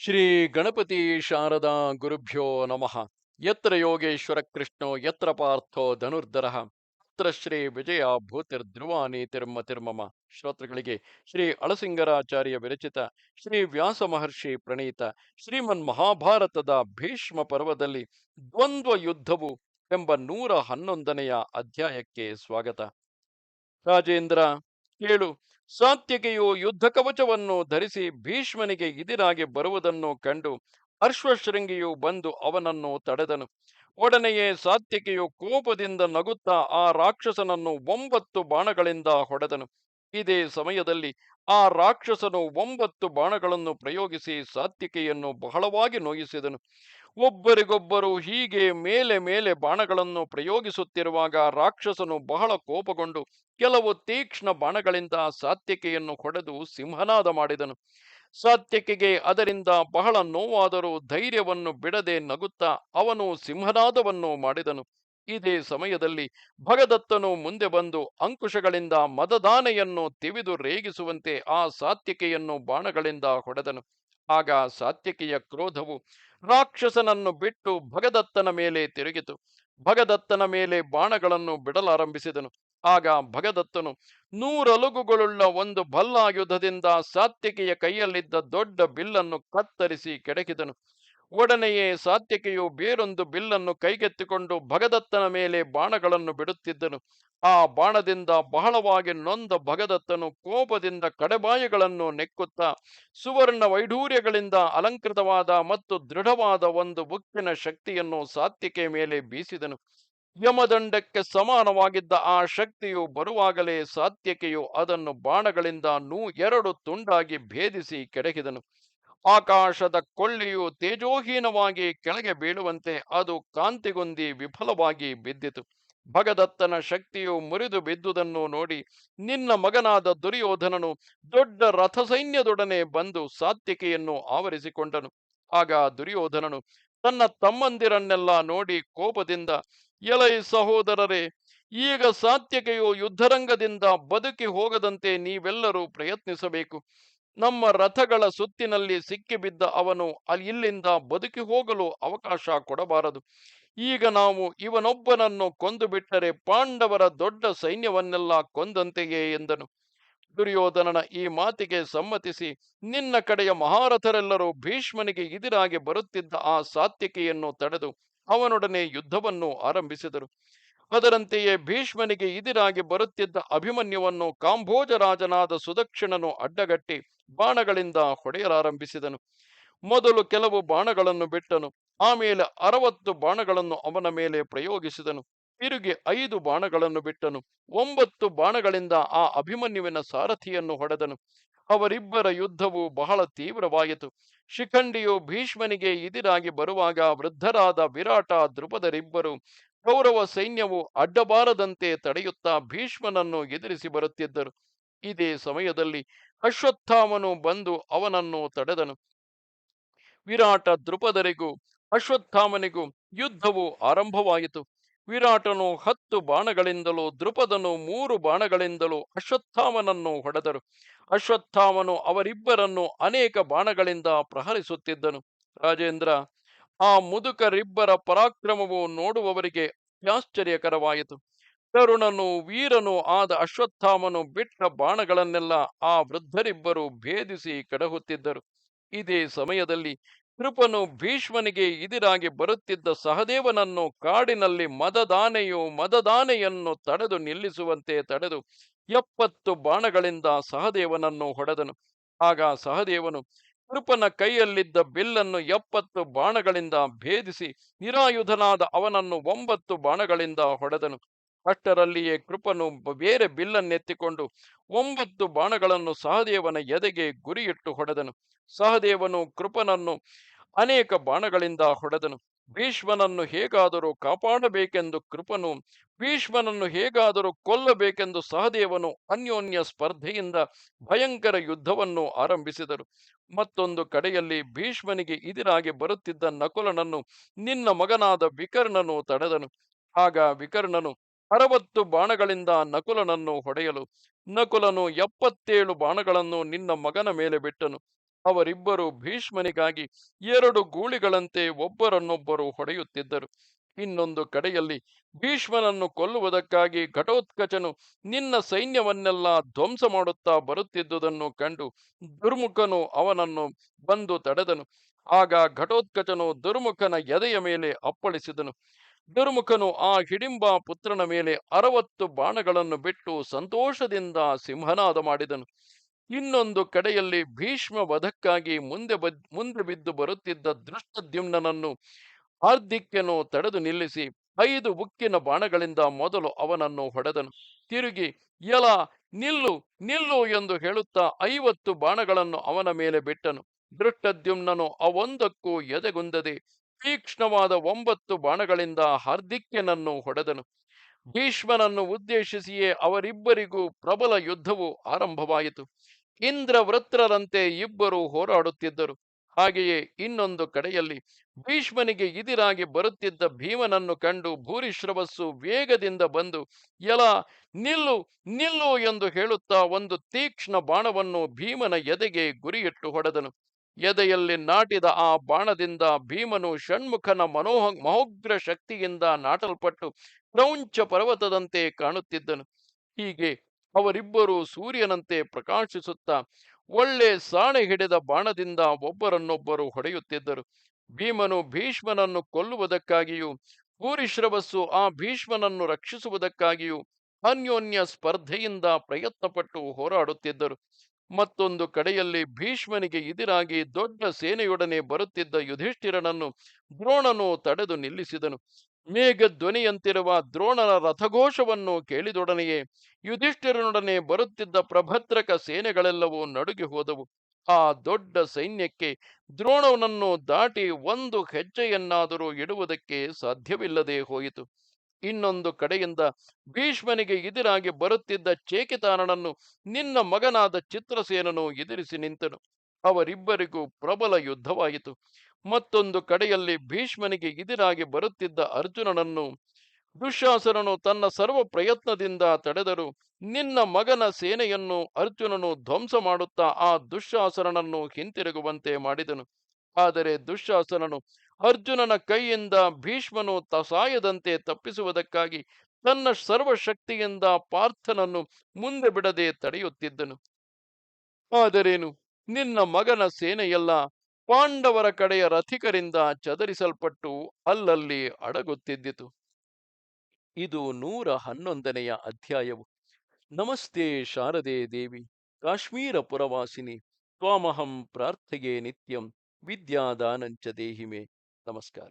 ಶ್ರೀ ಗಣಪತಿ ಶಾರದಾ ಗುರುಭ್ಯೋ ನಮಃ. ಯತ್ರ ಯೋಗೇಶ್ವರ ಕೃಷ್ಣೋ ಯತ್ರ ಪಾರ್ಥೋ ಧನುರ್ಧರಃ ತತ್ರ ಶ್ರೀ ವಿಜಯ ಭೂತಿರ್ಧ್ರುವ ನೀತಿರ್ಮತಿರ್ಮಮ. ಶ್ರೋತೃಗಳಿಗೆ ಶ್ರೀ ಅಳಸಿಂಗರಾಚಾರ್ಯ ವಿರಚಿತ ಶ್ರೀ ವ್ಯಾಸ ಮಹರ್ಷಿ ಪ್ರಣೀತ ಶ್ರೀಮನ್ ಮಹಾಭಾರತದ ಭೀಷ್ಮ ಪರ್ವದಲ್ಲಿ ದ್ವಂದ್ವ ಯುದ್ಧವು ಎಂಬ 111ನೆಯ ಅಧ್ಯಾಯಕ್ಕೆ ಸ್ವಾಗತ. ರಾಜೇಂದ್ರ, ಕೇಳು. ಸಾತ್ಯಕಿಯು ಯುದ್ಧ ಕವಚವನ್ನು ಧರಿಸಿ ಭೀಷ್ಮನಿಗೆ ಎದುರಾಗಿ ಬರುವುದನ್ನು ಕಂಡು ಅಶ್ವಶೃಂಗಿಯು ಬಂದು ಅವನನ್ನು ತಡೆದನು. ಒಡನೆಯೇ ಸಾತ್ಯಕಿಯು ಕೋಪದಿಂದ ನಗುತ್ತಾ ಆ ರಾಕ್ಷಸನನ್ನು 9 ಬಾಣಗಳಿಂದ ಹೊಡೆದನು. ಇದೇ ಸಮಯದಲ್ಲಿ ಆ ರಾಕ್ಷಸನು 9 ಬಾಣಗಳನ್ನು ಪ್ರಯೋಗಿಸಿ ಸಾತ್ಯಕಿಯನ್ನು ಬಹಳವಾಗಿ ನೋಯಿಸಿದನು. ಒಬ್ಬರಿಗೊಬ್ಬರು ಹೀಗೆ ಮೇಲೆ ಮೇಲೆ ಬಾಣಗಳನ್ನು ಪ್ರಯೋಗಿಸುತ್ತಿರುವಾಗ ರಾಕ್ಷಸನು ಬಹಳ ಕೋಪಗೊಂಡು ಕೆಲವು ತೀಕ್ಷ್ಣ ಬಾಣಗಳಿಂದ ಸಾತ್ಯಕಿಯನ್ನು ಹೊಡೆದು ಸಿಂಹನಾದ ಮಾಡಿದನು. ಸಾತ್ಯಕಿಗೆ ಅದರಿಂದ ಬಹಳ ನೋವಾದರೂ ಧೈರ್ಯವನ್ನು ಬಿಡದೆ ನಗುತ್ತಾ ಅವನು ಸಿಂಹನಾದವನ್ನು ಮಾಡಿದನು. ಇದೇ ಸಮಯದಲ್ಲಿ ಭಗದತ್ತನು ಮುಂದೆ ಬಂದು ಅಂಕುಶಗಳಿಂದ ಮದದಾನೆಯನ್ನು ತಿವಿದು ರೇಗಿಸುವಂತೆ ಆ ಸಾತ್ಯಕಿಯನ್ನು ಬಾಣಗಳಿಂದ ಹೊಡೆದನು. ಆಗ ಸಾತ್ಯಕಿಯ ಕ್ರೋಧವು ರಾಕ್ಷಸನನ್ನು ಬಿಟ್ಟು ಭಗದತ್ತನ ಮೇಲೆ ತಿರುಗಿತು. ಭಗದತ್ತನ ಮೇಲೆ ಬಾಣಗಳನ್ನು ಬಿಡಲಾರಂಭಿಸಿದನು. ಆಗ ಭಗದತ್ತನು 100 ಅಲಗುಗಳುಳ್ಳ ಒಂದು ಭಲ್ಲಾಯುಧದಿಂದ ಸಾತ್ಯಕಿಯ ಕೈಯಲ್ಲಿದ್ದ ದೊಡ್ಡ ಬಿಲ್ಲನ್ನು ಕತ್ತರಿಸಿ ಕೆಡಕಿದನು. ಒಡನೆಯೇ ಸಾತ್ಯಕಿಯು ಬೇರೊಂದು ಬಿಲ್ಲನ್ನು ಕೈಗೆತ್ತಿಕೊಂಡು ಭಗದತ್ತನ ಮೇಲೆ ಬಾಣಗಳನ್ನು ಬಿಡುತ್ತಿದ್ದನು. ಆ ಬಾಣದಿಂದ ಬಹಳವಾಗಿ ನೊಂದ ಭಗದತ್ತನು ಕೋಪದಿಂದ ಕಡೆಬಾಯಿಗಳನ್ನು ನೆಕ್ಕುತ್ತಾ ಸುವರ್ಣ ವೈಢೂರ್ಯಗಳಿಂದ ಅಲಂಕೃತವಾದ ಮತ್ತು ದೃಢವಾದ ಒಂದು ಉಕ್ಕಿನ ಶಕ್ತಿಯನ್ನು ಸಾತ್ಯಕಿಯ ಮೇಲೆ ಬೀಸಿದನು. ಯಮದಂಡಕ್ಕೆ ಸಮಾನವಾಗಿದ್ದ ಆ ಶಕ್ತಿಯು ಬರುವಾಗಲೇ ಸಾತ್ಯಕಿಯು ಅದನ್ನು ಬಾಣಗಳಿಂದ 2 ತುಂಡಾಗಿ ಭೇದಿಸಿ ಕೆಡಹಿದನು. ಆಕಾಶದ ಕೊಳ್ಳಿಯು ತೇಜೋಹೀನವಾಗಿ ಕೆಳಗೆ ಬೀಳುವಂತೆ ಅದು ಕಾಂತಿಗುಂದಿ ವಿಫಲವಾಗಿ ಬಿದ್ದಿತು. ಭಗದತ್ತನ ಶಕ್ತಿಯು ಮುರಿದು ಬಿದ್ದುದನ್ನು ನೋಡಿ ನಿನ್ನ ಮಗನಾದ ದುರ್ಯೋಧನನು ದೊಡ್ಡ ರಥಸೈನ್ಯದೊಡನೆ ಬಂದು ಸಾತ್ಯಕಿಯನ್ನು ಆವರಿಸಿಕೊಂಡನು. ಆಗ ದುರ್ಯೋಧನನು ತನ್ನ ತಮ್ಮಂದಿರನ್ನೆಲ್ಲ ನೋಡಿ ಕೋಪದಿಂದ, ಎಲೈ ಸಹೋದರರೇ, ಈಗ ಸಾತ್ಯಕಿಯು ಯುದ್ಧರಂಗದಿಂದ ಬದುಕಿ ಹೋಗದಂತೆ ನೀವೆಲ್ಲರೂ ಪ್ರಯತ್ನಿಸಬೇಕು. ನಮ್ಮ ರಥಗಳ ಸುತ್ತಿನಲ್ಲಿ ಸಿಕ್ಕಿಬಿದ್ದ ಅವನು ಇಲ್ಲಿಂದ ಬದುಕಿ ಹೋಗಲು ಅವಕಾಶ ಕೊಡಬಾರದು. ಈಗ ನಾವು ಇವನೊಬ್ಬನನ್ನು ಕೊಂದು ಬಿಟ್ಟರೆ ಪಾಂಡವರ ದೊಡ್ಡ ಸೈನ್ಯವನ್ನೆಲ್ಲ ಕೊಂದಂತೆಯೇ ಎಂದನು. ದುರ್ಯೋಧನನ ಈ ಮಾತಿಗೆ ಸಮ್ಮತಿಸಿ ನಿನ್ನ ಕಡೆಯ ಮಹಾರಥರೆಲ್ಲರೂ ಭೀಷ್ಮನಿಗೆ ಎದುರಾಗಿ ಬರುತ್ತಿದ್ದ ಆ ಸಾತ್ಯಕಿಯನ್ನು ತಡೆದು ಅವನೊಡನೆ ಯುದ್ಧವನ್ನು ಆರಂಭಿಸಿದರು. ಅದರಂತೆಯೇ ಭೀಷ್ಮನಿಗೆ ಎದುರಾಗಿ ಬರುತ್ತಿದ್ದ ಅಭಿಮನ್ಯುವನ್ನು ಕಾಂಭೋಜರಾಜನಾದ ಸುದಕ್ಷಿಣನು ಅಡ್ಡಗಟ್ಟಿ ಬಾಣಗಳಿಂದ ಹೊಡೆಯಲಾರಂಭಿಸಿದನು. ಮೊದಲು ಕೆಲವು ಬಾಣಗಳನ್ನು ಬಿಟ್ಟನು. ಆಮೇಲೆ 60 ಬಾಣಗಳನ್ನು ಅವನ ಮೇಲೆ ಪ್ರಯೋಗಿಸಿದನು. ತಿರುಗಿ 5 ಬಾಣಗಳನ್ನು ಬಿಟ್ಟನು. 9 ಬಾಣಗಳಿಂದ ಆ ಅಭಿಮನ್ಯುವಿನ ಸಾರಥಿಯನ್ನು ಹೊಡೆದನು. ಅವರಿಬ್ಬರ ಯುದ್ಧವು ಬಹಳ ತೀವ್ರವಾಯಿತು. ಶಿಖಂಡಿಯು ಭೀಷ್ಮನಿಗೆ ಎದುರಾಗಿ ಬರುವಾಗ ವೃದ್ಧರಾದ ವಿರಾಟ ದ್ರುಪದರಿಬ್ಬರು ಕೌರವ ಸೈನ್ಯವು ಅಡ್ಡಬಾರದಂತೆ ತಡೆಯುತ್ತಾ ಭೀಷ್ಮನನ್ನು ಎದುರಿಸಿ ಬರುತ್ತಿದ್ದರು. ಇದೇ ಸಮಯದಲ್ಲಿ ಅಶ್ವತ್ಥಾಮನು ಬಂದು ಅವನನ್ನು ತಡೆದನು. ವಿರಾಟ ದ್ರುಪದರಿಗೂ ಅಶ್ವತ್ಥಾಮನಿಗೂ ಯುದ್ಧವು ಆರಂಭವಾಯಿತು. ವಿರಾಟನು 10 ಬಾಣಗಳಿಂದಲೂ ದ್ರುಪದನು 3 ಬಾಣಗಳಿಂದಲೂ ಅಶ್ವತ್ಥಾಮನನ್ನು ಹೊಡೆದರು. ಅಶ್ವತ್ಥಾಮನು ಅವರಿಬ್ಬರನ್ನು ಅನೇಕ ಬಾಣಗಳಿಂದ ಪ್ರಹರಿಸುತ್ತಿದ್ದನು. ರಾಜೇಂದ್ರ, ಆ ಮುದುಕರಿಬ್ಬರ ಪರಾಕ್ರಮವು ನೋಡುವವರಿಗೆ ಆಶ್ಚರ್ಯಕರವಾಯಿತು. ತರುಣನು ವೀರನು ಆದ ಅಶ್ವತ್ಥಾಮನು ಬಿಟ್ಟ ಬಾಣಗಳನ್ನೆಲ್ಲ ಆ ವೃದ್ಧರಿಬ್ಬರು ಭೇದಿಸಿ ಕೆಡಹುತ್ತಿದ್ದರು. ಇದೇ ಸಮಯದಲ್ಲಿ ಕೃಪನು ಭೀಷ್ಮನಿಗೆ ಎದುರಾಗಿ ಬರುತ್ತಿದ್ದ ಸಹದೇವನನ್ನು ಕಾಡಿನಲ್ಲಿ ಮದದಾನೆಯನ್ನು ತಡೆದು ನಿಲ್ಲಿಸುವಂತೆ ತಡೆದು 70 ಬಾಣಗಳಿಂದ ಸಹದೇವನನ್ನು ಹೊಡೆದನು. ಆಗ ಸಹದೇವನು ಕೃಪನ ಕೈಯಲ್ಲಿದ್ದ ಬಿಲ್ಲನ್ನು 70 ಬಾಣಗಳಿಂದ ಭೇದಿಸಿ ನಿರಾಯುಧನಾದ ಅವನನ್ನು 9 ಬಾಣಗಳಿಂದ ಹೊಡೆದನು. ಅಷ್ಟರಲ್ಲಿಯೇ ಕೃಪನು ಬೇರೆ ಬಿಲ್ಲನ್ನೆತ್ತಿಕೊಂಡು 9 ಬಾಣಗಳನ್ನು ಸಹದೇವನ ಎದೆಗೆ ಗುರಿಯಿಟ್ಟು ಹೊಡೆದನು. ಸಹದೇವನು ಕೃಪನನ್ನು ಅನೇಕ ಬಾಣಗಳಿಂದ ಹೊಡೆದನು. ಭೀಷ್ಮನನ್ನು ಹೇಗಾದರೂ ಕಾಪಾಡಬೇಕೆಂದು ಕೃಪನು, ಭೀಷ್ಮನನ್ನು ಹೇಗಾದರೂ ಕೊಲ್ಲಬೇಕೆಂದು ಸಹದೇವನು ಅನ್ಯೋನ್ಯ ಸ್ಪರ್ಧೆಯಿಂದ ಭಯಂಕರ ಯುದ್ಧವನ್ನು ಆರಂಭಿಸಿದರು. ಮತ್ತೊಂದು ಕಡೆಯಲ್ಲಿ ಭೀಷ್ಮನಿಗೆ ಎದುರಾಗಿ ಬರುತ್ತಿದ್ದ ನಕುಲನನ್ನು ನಿನ್ನ ಮಗನಾದ ವಿಕರ್ಣನು ತಡೆದನು. ಆಗ ವಿಕರ್ಣನು 60 ಬಾಣಗಳಿಂದ ನಕುಲನನ್ನು ಹೊಡೆಯಲು ನಕುಲನು 77 ಬಾಣಗಳನ್ನು ನಿನ್ನ ಮಗನ ಮೇಲೆ ಬಿಟ್ಟನು. ಅವರಿಬ್ಬರು ಭೀಷ್ಮನಿಗಾಗಿ ಎರಡು ಗೂಳಿಗಳಂತೆ ಒಬ್ಬರನ್ನೊಬ್ಬರು ಹೊಡೆಯುತ್ತಿದ್ದರು. ಇನ್ನೊಂದು ಕಡೆಯಲ್ಲಿ ಭೀಷ್ಮನನ್ನು ಕೊಲ್ಲುವುದಕ್ಕಾಗಿ ಘಟೋತ್ಕಚನು ನಿನ್ನ ಸೈನ್ಯವನ್ನೆಲ್ಲ ಧ್ವಂಸ ಮಾಡುತ್ತಾ ಬರುತ್ತಿದ್ದುದನ್ನು ಕಂಡು ದುರ್ಮುಖನು ಅವನನ್ನು ಬಂದು ತಡೆದನು. ಆಗ ಘಟೋತ್ಕಚನು ದುರ್ಮುಖನ ಎದೆಯ ಮೇಲೆ ಅಪ್ಪಳಿಸಿದನು. ದುರ್ಮುಖನು ಆ ಹಿಡಿಂಬ ಪುತ್ರನ ಮೇಲೆ 60 ಬಾಣಗಳನ್ನು ಬಿಟ್ಟು ಸಂತೋಷದಿಂದ ಸಿಂಹನಾದ ಮಾಡಿದನು. ಇನ್ನೊಂದು ಕಡೆಯಲ್ಲಿ ಭೀಷ್ಮ ವಧಕ್ಕಾಗಿ ಮುಂದೆ ಬಿದ್ದು ಬರುತ್ತಿದ್ದ ದೃಷ್ಟದ್ಯುಮ್ನನನ್ನು ಹಾರ್ದಿಕ್ಯನು ತಡೆದು ನಿಲ್ಲಿಸಿ 5 ಉಕ್ಕಿನ ಬಾಣಗಳಿಂದ ಮೊದಲು ಅವನನ್ನು ಹೊಡೆದನು. ತಿರುಗಿ ಎಲ, ನಿಲ್ಲು ನಿಲ್ಲು ಎಂದು ಹೇಳುತ್ತಾ 50 ಬಾಣಗಳನ್ನು ಅವನ ಮೇಲೆ ಬಿಟ್ಟನು. ದೃಷ್ಟದ್ಯುಮ್ನನು ಅವೊಂದಕ್ಕೂ ಎದೆಗುಂದದೆ ತೀಕ್ಷ್ಣವಾದ 9 ಬಾಣಗಳಿಂದ ಹಾರ್ದಿಕ್ಯನನ್ನು ಹೊಡೆದನು. ಭೀಷ್ಮನನ್ನು ಉದ್ದೇಶಿಸಿಯೇ ಅವರಿಬ್ಬರಿಗೂ ಪ್ರಬಲ ಯುದ್ಧವು ಆರಂಭವಾಯಿತು. ಇಂದ್ರವೃತ್ರರಂತೆ ಇಬ್ಬರು ಹೋರಾಡುತ್ತಿದ್ದರು. ಹಾಗೆಯೇ ಇನ್ನೊಂದು ಕಡೆಯಲ್ಲಿ ಭೀಷ್ಮನಿಗೆ ಇದಿರಾಗಿ ಬರುತ್ತಿದ್ದ ಭೀಮನನ್ನು ಕಂಡು ಭೂರಿಶ್ರವಸ್ಸು ವೇಗದಿಂದ ಬಂದು ಎಲ, ನಿಲ್ಲು ನಿಲ್ಲು ಎಂದು ಹೇಳುತ್ತಾ ಒಂದು ತೀಕ್ಷ್ಣ ಬಾಣವನ್ನು ಭೀಮನ ಎದೆಗೆ ಗುರಿಯಿಟ್ಟು ಹೊಡೆದನು. ಎದೆಯಲ್ಲಿ ನಾಟಿದ ಆ ಬಾಣದಿಂದ ಭೀಮನು ಷಣ್ಮುಖನ ಮಹೋಗ್ರ ಶಕ್ತಿಯಿಂದ ನಾಟಲ್ಪಟ್ಟು ಕ್ರೌಂಚ ಪರ್ವತದಂತೆ ಕಾಣುತ್ತಿದ್ದನು. ಹೀಗೆ ಅವರಿಬ್ಬರು ಸೂರ್ಯನಂತೆ ಪ್ರಕಾಶಿಸುತ್ತಾ ಒಳ್ಳೆ ಸಾಣೆ ಹಿಡಿದ ಬಾಣದಿಂದ ಒಬ್ಬರನ್ನೊಬ್ಬರು ಹೊಡೆಯುತ್ತಿದ್ದರು. ಭೀಮನು ಭೀಷ್ಮನನ್ನು ಕೊಲ್ಲುವುದಕ್ಕಾಗಿಯೂ ಭೂರಿಶ್ರವಸ್ಸು ಆ ಭೀಷ್ಮನನ್ನು ರಕ್ಷಿಸುವುದಕ್ಕಾಗಿಯೂ ಅನ್ಯೋನ್ಯ ಸ್ಪರ್ಧೆಯಿಂದ ಪ್ರಯತ್ನಪಟ್ಟು ಹೋರಾಡುತ್ತಿದ್ದರು. ಮತ್ತೊಂದು ಕಡೆಯಲ್ಲಿ ಭೀಷ್ಮನಿಗೆ ಇದಿರಾಗಿ ದೊಡ್ಡ ಸೇನೆಯೊಡನೆ ಬರುತ್ತಿದ್ದ ಯುಧಿಷ್ಠಿರನನ್ನು ದ್ರೋಣನು ತಡೆದು ನಿಲ್ಲಿಸಿದನು. ಮೇಘಧ್ವನಿಯಂತಿರುವ ದ್ರೋಣನ ರಥಘೋಷವನ್ನು ಕೇಳಿದೊಡನೆಯೇ ಯುಧಿಷ್ಠಿರನೊಡನೆ ಬರುತ್ತಿದ್ದ ಪ್ರಭದ್ರಕ ಸೇನೆಗಳೆಲ್ಲವೂ ನಡುಗಿ ಹೋದವು. ಆ ದೊಡ್ಡ ಸೈನ್ಯಕ್ಕೆ ದ್ರೋಣನನ್ನು ದಾಟಿ ಒಂದು ಹೆಜ್ಜೆಯನ್ನಾದರೂ ಇಡುವುದಕ್ಕೆ ಸಾಧ್ಯವಿಲ್ಲದೆ ಹೋಯಿತು. ಇನ್ನೊಂದು ಕಡೆಯಿಂದ ಭೀಷ್ಮನಿಗೆ ಎದುರಾಗಿ ಬರುತ್ತಿದ್ದ ಚೇಕಿತಾನನನ್ನು ನಿನ್ನ ಮಗನಾದ ಚಿತ್ರಸೇನನು ಎದುರಿಸಿ ನಿಂತನು. ಅವರಿಬ್ಬರಿಗೂ ಪ್ರಬಲ ಯುದ್ಧವಾಯಿತು. ಮತ್ತೊಂದು ಕಡೆಯಲ್ಲಿ ಭೀಷ್ಮನಿಗೆ ಎದುರಾಗಿ ಬರುತ್ತಿದ್ದ ಅರ್ಜುನನನ್ನು ದುಶ್ಯಾಸನನು ತನ್ನ ಸರ್ವ ಪ್ರಯತ್ನದಿಂದ ತಡೆದರು. ನಿನ್ನ ಮಗನ ಸೇನೆಯನ್ನು ಅರ್ಜುನನು ಧ್ವಂಸ ಮಾಡುತ್ತಾ ಆ ದುಶ್ಯಾಸನನನ್ನು ಹಿಂತಿರುಗುವಂತೆ ಮಾಡಿದನು. ಆದರೆ ದುಶ್ಯಾಸನನು ಅರ್ಜುನನ ಕೈಯಿಂದ ಭೀಷ್ಮನು ಸಾಯದಂತೆ ತಪ್ಪಿಸುವುದಕ್ಕಾಗಿ ತನ್ನ ಸರ್ವಶಕ್ತಿಯಿಂದ ಪಾರ್ಥನನ್ನು ಮುಂದೆ ಬಿಡದೆ ತಡೆಯುತ್ತಿದ್ದನು. ಆದರೇನು, ನಿನ್ನ ಮಗನ ಸೇನೆಯೆಲ್ಲ ಪಾಂಡವರ ಕಡೆಯ ರಥಿಕರಿಂದ ಚದರಿಸಲ್ಪಟ್ಟು ಅಲ್ಲಲ್ಲಿ ಅಡಗುತ್ತಿದ್ದಿತು. ಇದು 111ನೆಯ ಅಧ್ಯಾಯವು. ನಮಸ್ತೆ ಶಾರದೆ ದೇವಿ, ಕಾಶ್ಮೀರ ಪುರವಾಸಿನಿ, ತ್ವಾಮಹಂ ಪ್ರಾರ್ಥೆಯೇ ನಿತ್ಯಂ, ವಿದ್ಯಾದಾನಂಚ ದೇಹಿಮೆ. ನಮಸ್ಕಾರ.